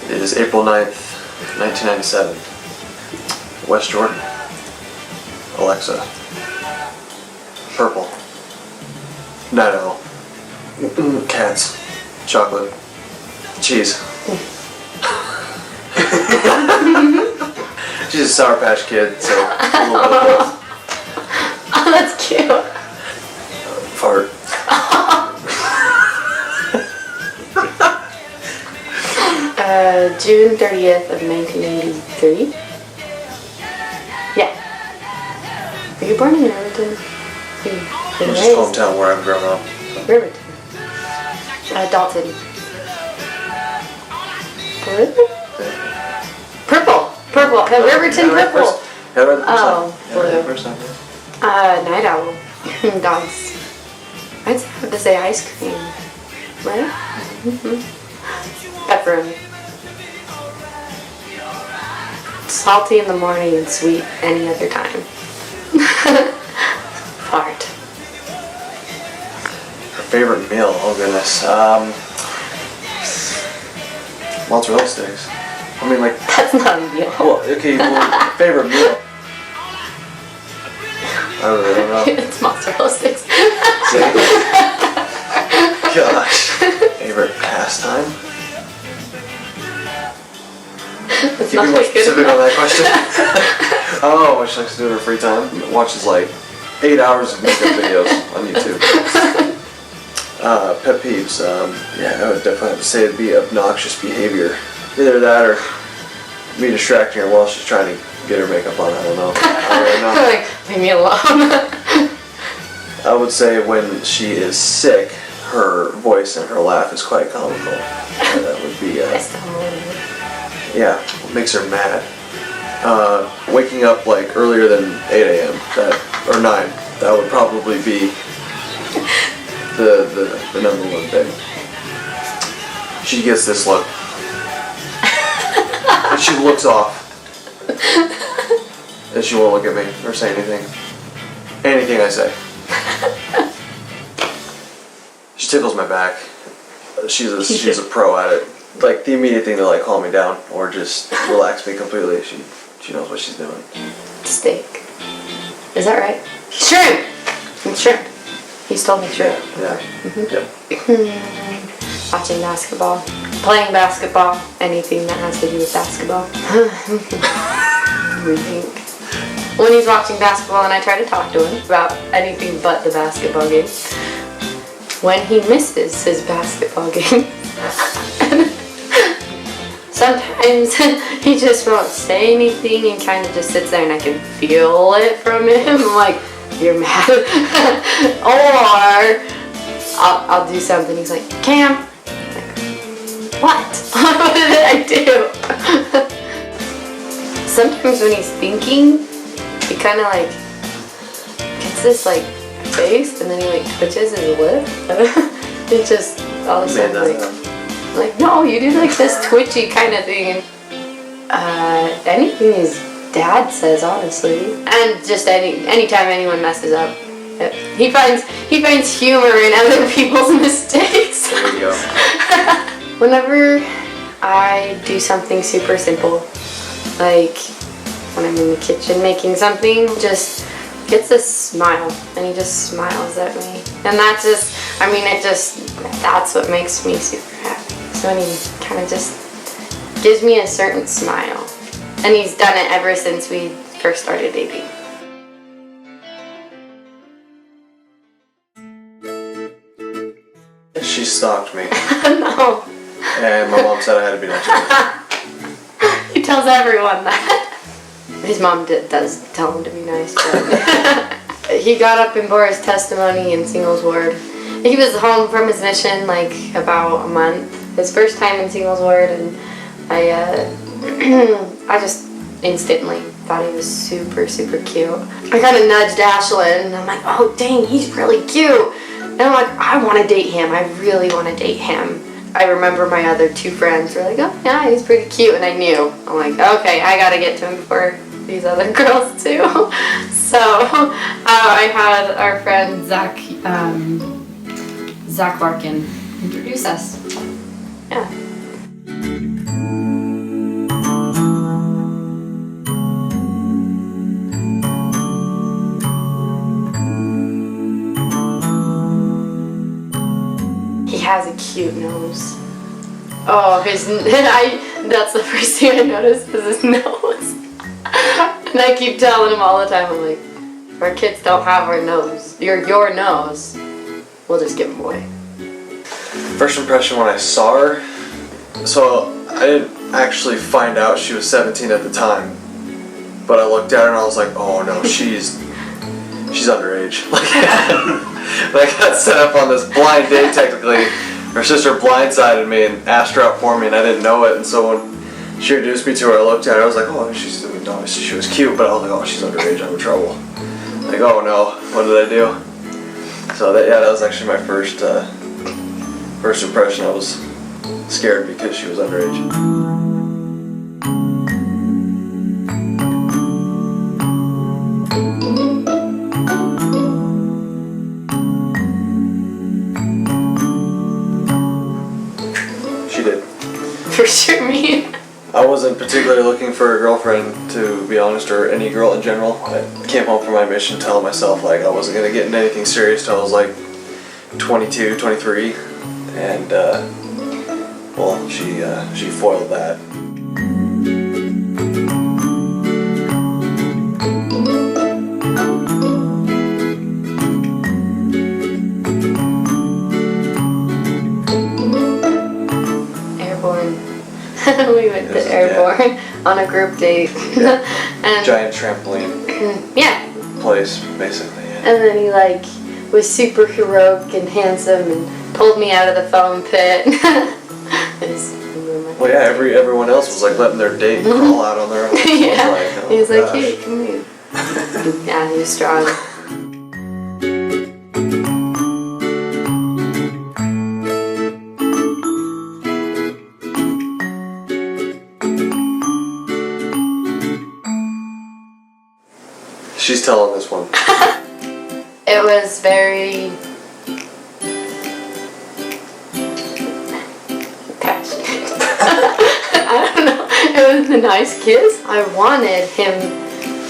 It is April 9th, 1997. West Jordan. Alexa. Purple. Night owl. Cats. Chocolate. Cheese. She's a Sour Patch Kid, so a little bit of both. Oh, that's cute. Fart. June 30th of 1983. Yeah. Were you born in Riverton? Which is hometown where I've grown up. Riverton. Dalton. Blue? Purple. Purple. Riverton purple. Oh, blue. Night owl. Dogs. I'd have to say ice cream. Right? Pepperoni. Salty in the morning and sweet any other time. Fart. Her favorite meal? Oh goodness. Mozzarella sticks. I mean, like. That's not a meal. Well, okay. Well, favorite meal. I really don't know. It's mozzarella sticks. Gosh. Favorite pastime? That's Can you be not more good specific enough. on that question? Oh, what she likes to do in her free time. Watches like 8 hours of makeup videos on YouTube. Pet peeves. Yeah, I would definitely have to say it'd be obnoxious behavior. Either that or me distracting her while she's trying to get her makeup on. I don't know. Like, leave me alone. I would say when she is sick, her voice and her laugh is quite comical. That would be. Yeah, what makes her mad. Waking up like earlier than 8 a.m. or 9. That would probably be the number one thing. She gets this look. And she looks off. And she won't look at me or say anything. Anything I say. She tickles my back. She's a pro at it. Like the immediate thing to like calm me down or just relax me completely. She knows what she's doing. Steak. Is that right? Shrimp! It's shrimp. He's told me shrimp. Yeah. Yep. Watching basketball. Playing basketball. Anything that has to do with basketball. I think. When he's watching basketball and I try to talk to him about anything but the basketball game. When he misses his basketball game. Sometimes he just won't say anything and kind of just sits there and I can feel it from him. I'm like, you're mad. Or I'll do something. He's like, Cam. I'm like, what? What did I do? Sometimes when he's thinking, he kind of like gets this like face and then he like twitches his lip. It just all of a sudden like, no, you do like this twitchy kind of thing. Anything his dad says, honestly, and just anytime anyone messes up, he finds humor in other people's mistakes. There you go. Whenever I do something super simple, like when I'm in the kitchen making something, just gets this smile, and he just smiles at me, and that's just, I mean, that's what makes me super happy. So when he kind of just gives me a certain smile. And he's done it ever since we first started dating. She stalked me. No. And my mom said I had to be nice to her. He tells everyone that. His mom does tell him to be nice, but he got up and bore his testimony in Singles Ward. He was home from his mission like about a month. His first time in Singles Ward, and I just instantly thought he was super, super cute. I kind of nudged Ashlyn, and I'm like, oh dang, he's really cute. And I'm like, I want to date him. I really want to date him. I remember my other two friends were like, oh yeah, he's pretty cute, and I knew. I'm like, okay, I gotta get to him before these other girls too. So I had our friend Zach Larkin introduce us. Yeah. cute nose. Oh, that's the first thing I noticed is his nose. And I keep telling him all the time, I'm like, if our kids don't have our nose, your nose, we'll just give them away. First impression when I saw her, so I didn't actually find out she was 17 at the time, but I looked at her and I was like, oh no, she's underage. Like, I got set up on this blind date technically. Her sister blindsided me and asked her out for me and I didn't know it, and so when she introduced me to her, I looked at her, I was like, oh, obviously she was cute, but I was like, oh, she's underage, I'm in trouble. Like, oh no, what did I do? So that was actually my first impression. I was scared because she was underage. She did. For sure, me. I wasn't particularly looking for a girlfriend, to be honest, or any girl in general. I came home from my mission telling myself like I wasn't gonna get into anything serious till I was like 22, 23, and well, she foiled that. We went to Airborne on a group date. Yeah. And giant trampoline. Yeah. Place, basically. Yeah. And then he like was super heroic and handsome and pulled me out of the foam pit. Well, yeah, everyone else was like letting their date crawl out on their own. Yeah. Like, oh, he was like, gosh. hey, come here. Yeah, he was strong. She's telling this one. It was very passionate. I don't know. It was a nice kiss. I wanted him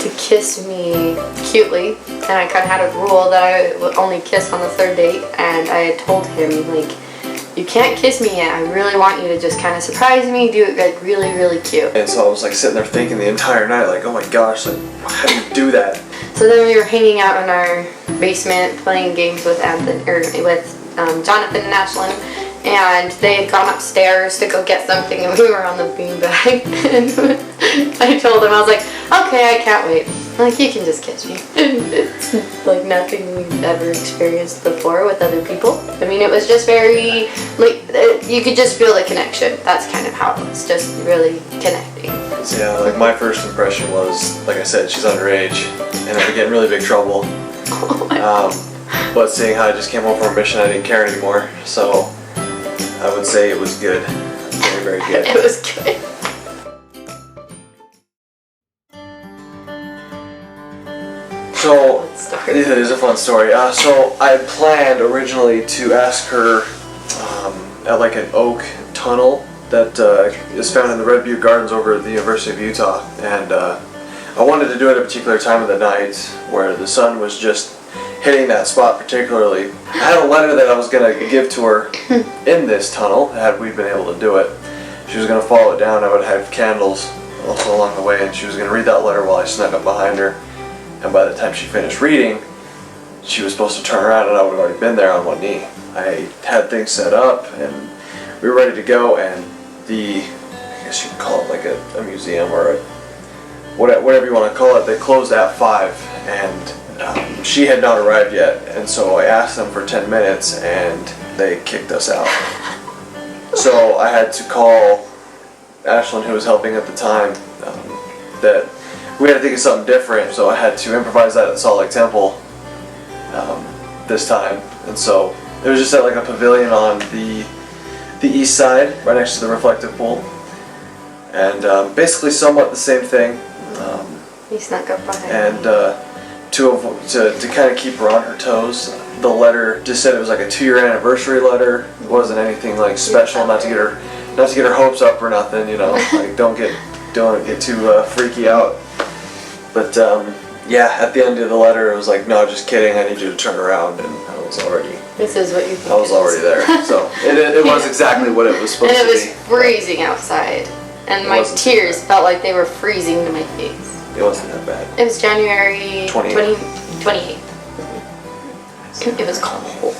to kiss me cutely, and I kind of had a rule that I would only kiss on the third date, and I had told him, like, you can't kiss me yet. I really want you to just kind of surprise me, do it like really, really cute. And so I was like sitting there thinking the entire night, like, oh my gosh, like, how do you do that? So then we were hanging out in our basement playing games with Jonathan and Ashlyn, and they had gone upstairs to go get something, and we were on the beanbag. And I told him, I was like, okay, I can't wait. I'm like, you can just kiss me. It's like nothing we've ever experienced before with other people. I mean, it was just very, like, you could just feel the connection. That's kind of how it was, just really connecting. So yeah, like my first impression was, like I said, she's underage, and I would get in really big trouble. But seeing how I just came home from a mission, I didn't care anymore. So I would say it was good. Very, very good. It was good. So, it is a fun story. So I had planned originally to ask her at like an oak tunnel that is found in the Red Butte Gardens over at the University of Utah, and I wanted to do it at a particular time of the night where the sun was just hitting that spot particularly. I had a letter that I was going to give to her in this tunnel, had we been able to do it. She was going to follow it down. I would have candles also along the way, and she was going to read that letter while I snuck up behind her. And by the time she finished reading, she was supposed to turn around and I would have already been there on one knee. I had things set up and we were ready to go, and I guess you could call it like a museum or whatever you want to call it, they closed at 5, and she had not arrived yet, and so I asked them for 10 minutes and they kicked us out. So I had to call Ashlyn, who was helping at the time, that we had to think of something different, so I had to improvise that at the Salt Lake Temple this time. And so it was just at like a pavilion on the east side, right next to the reflective pool. And basically somewhat the same thing. He snuck up behind And to kind of keep her on her toes, the letter just said it was like a 2-year anniversary letter. It wasn't anything like special, not to get her hopes up or nothing, you know. Like don't get too freaky out. But Yeah, at the end of the letter, it was like, no, just kidding. I need you to turn around, and I was already. This is what you think. I was already there, so it was exactly what it was supposed to be. And it was freezing outside, and my tears felt like they were freezing to my face. It wasn't that bad. It was January 28th. 28th. It was cold.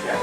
Yeah.